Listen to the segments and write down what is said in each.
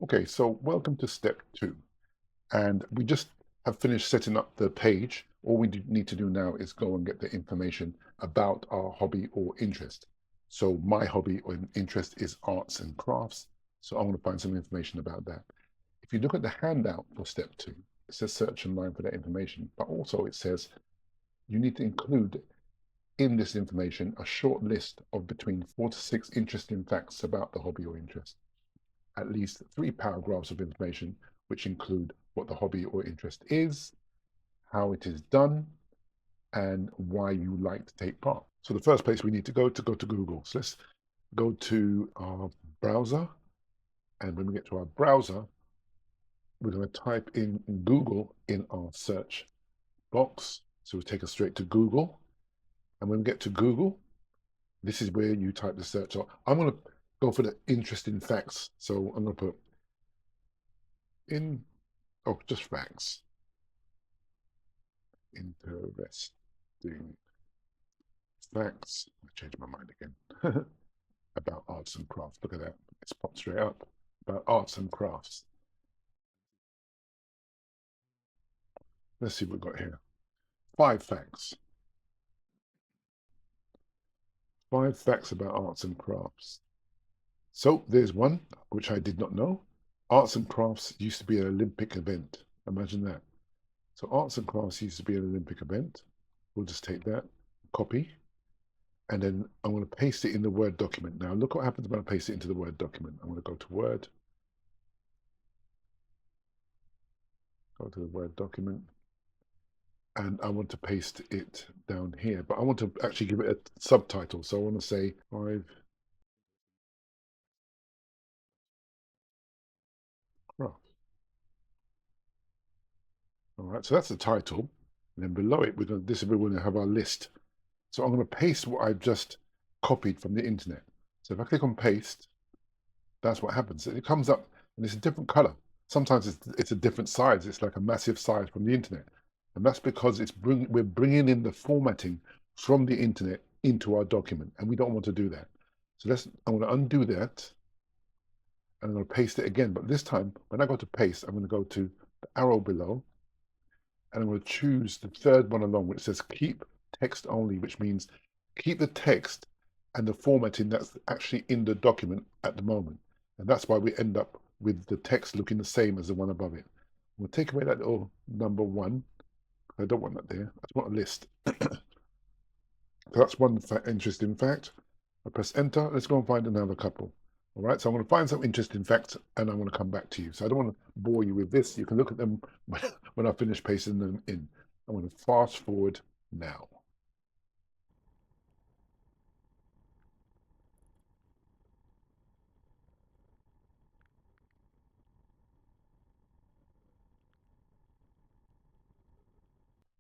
Okay, so welcome to step 2. And we just have finished setting up the page. All we need to do now is go and get the information about our hobby or interest. So my hobby or interest is arts and crafts. So I'm going to find some information about that. If you look at the handout for step 2, it says search online for that information, but also it says you need to include in this information a short list of between 4 to 6 interesting facts about the hobby or interest. At least 3 paragraphs of information, which include what the hobby or interest is, how it is done, and why you like to take part. So the first place we need to go to Google. So let's go to our browser. And when we get to our browser, we're going to type in Google in our search box. So it'll take us straight to Google. And when we get to Google, this is where you type the search. So I'm going to go for the interesting facts. So I'm going to put in, just facts. Interesting facts. I changed my mind again. About arts and crafts. Look at that. It's popped straight up. About arts and crafts. Let's see what we've got here. 5 facts. 5 facts about arts and crafts. So there's one, which I did not know. Arts and crafts used to be an Olympic event. Imagine that. So arts and crafts used to be an Olympic event. We'll just take that, copy, and then I'm going to paste it in the Word document. Now look what happens when I paste it into the Word document. I'm going to go to Word, go to the Word document, and I want to paste it down here, but I want to actually give it a subtitle. So I want to say 5 crafts. All right, so that's the title. And then below it, this is where we're going to have our list. So I'm going to paste what I've just copied from the internet. So if I click on paste, that's what happens. It comes up and it's a different color. Sometimes it's a different size. It's like a massive size from the internet. And that's because we're bringing in the formatting from the internet into our document. And we don't want to do that. So I'm going to undo that. And I'm going to paste it again. But this time, when I go to paste, I'm going to go to the arrow below. And I'm going to choose the third one along, which says keep text only, which means keep the text and the formatting that's actually in the document at the moment. And that's why we end up with the text looking the same as the one above it. We'll take away that little number 1. I don't want that there. I just want a list. So that's one interesting fact. I press enter. Let's go and find another couple. All right, so I'm going to find some interesting facts and I'm going to come back to you. So I don't want to bore you with this. You can look at them when I finish pasting them in. I'm going to fast forward now.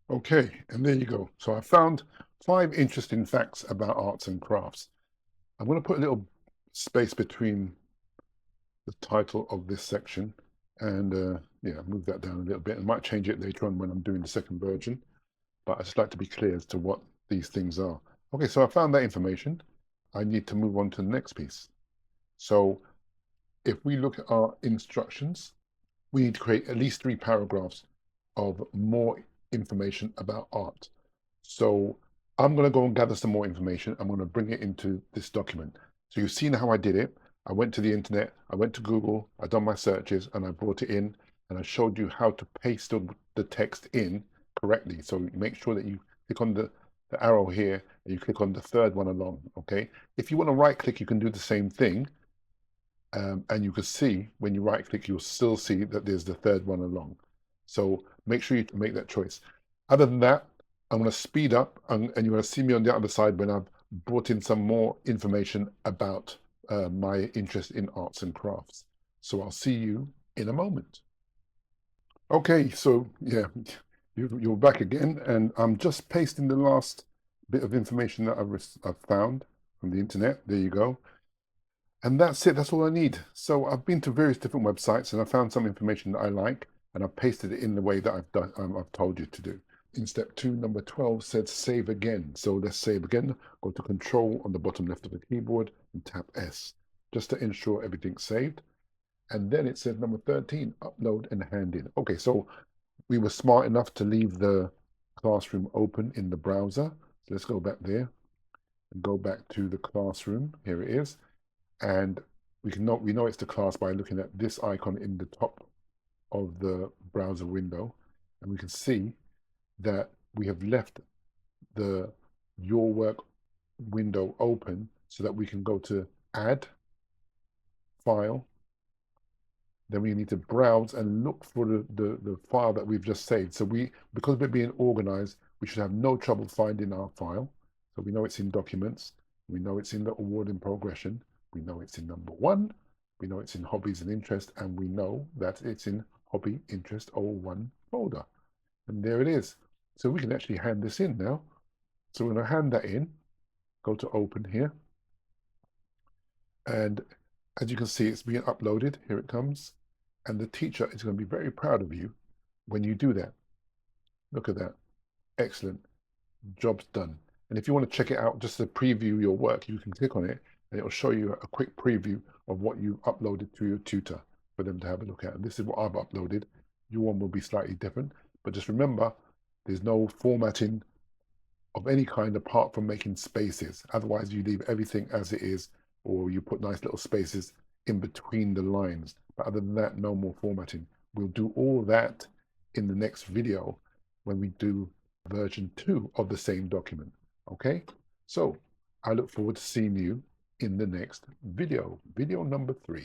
Okay, and there you go. So I found 5 interesting facts about arts and crafts. I'm going to put a little space between the title of this section and yeah, move that down a little bit. I might change it later on when I'm doing the second version, but I just like to be clear as to what these things are. Okay, so I found that information. I need to move on to the next piece. So if we look at our instructions, we need to create at least 3 paragraphs of more information about art. So I'm going to go and gather some more information. I'm going to bring it into this document. So you've seen how I did it. I went to the internet, I went to Google, I done my searches, and I brought it in, and I showed you how to paste the text in correctly. So you make sure that you click on the arrow here, and you click on the third one along, okay? If you want to right click, you can do the same thing. And you can see when you right click, you'll still see that there's the third one along. So make sure you make that choice. Other than that, I'm going to speed up and you're going to see me on the other side when I've brought in some more information about my interest in arts and crafts. So I'll see you in a moment. Okay, so yeah, you're back again, and I'm just pasting the last bit of information that I've found from the internet. There you go. And that's it, that's all I need. So I've been to various different websites and I found some information that I like and I've pasted it in the way that I've told you to do. In step 2, number 12 said save again. So let's save again. Go to Control on the bottom left of the keyboard and tap S, just to ensure everything's saved. And then it says number 13, upload and hand in. Okay, so we were smart enough to leave the classroom open in the browser. So let's go back there and go back to the classroom. Here it is. And we know it's the class by looking at this icon in the top of the browser window. And we can see that we have left the Your Work window open so that we can go to Add, File. Then we need to browse and look for the file that we've just saved. So because we're being organized, we should have no trouble finding our file. So we know it's in Documents. We know it's in the Award in Progression. We know it's in number 1. We know it's in Hobbies and Interest. And we know that it's in Hobby Interest 01 folder. And there it is. So we can actually hand this in now. So we're going to hand that in. Go to Open here. And as you can see, it's being uploaded. Here it comes. And the teacher is going to be very proud of you when you do that. Look at that. Excellent. Job's done. And if you want to check it out, just to preview your work, you can click on it and it'll show you a quick preview of what you've uploaded to your tutor for them to have a look at. And this is what I've uploaded. Your one will be slightly different. But just remember, there's no formatting of any kind apart from making spaces. Otherwise, you leave everything as it is, or you put nice little spaces in between the lines. But other than that, no more formatting. We'll do all that in the next video when we do version 2 of the same document. Okay? So I look forward to seeing you in the next video, video number 3.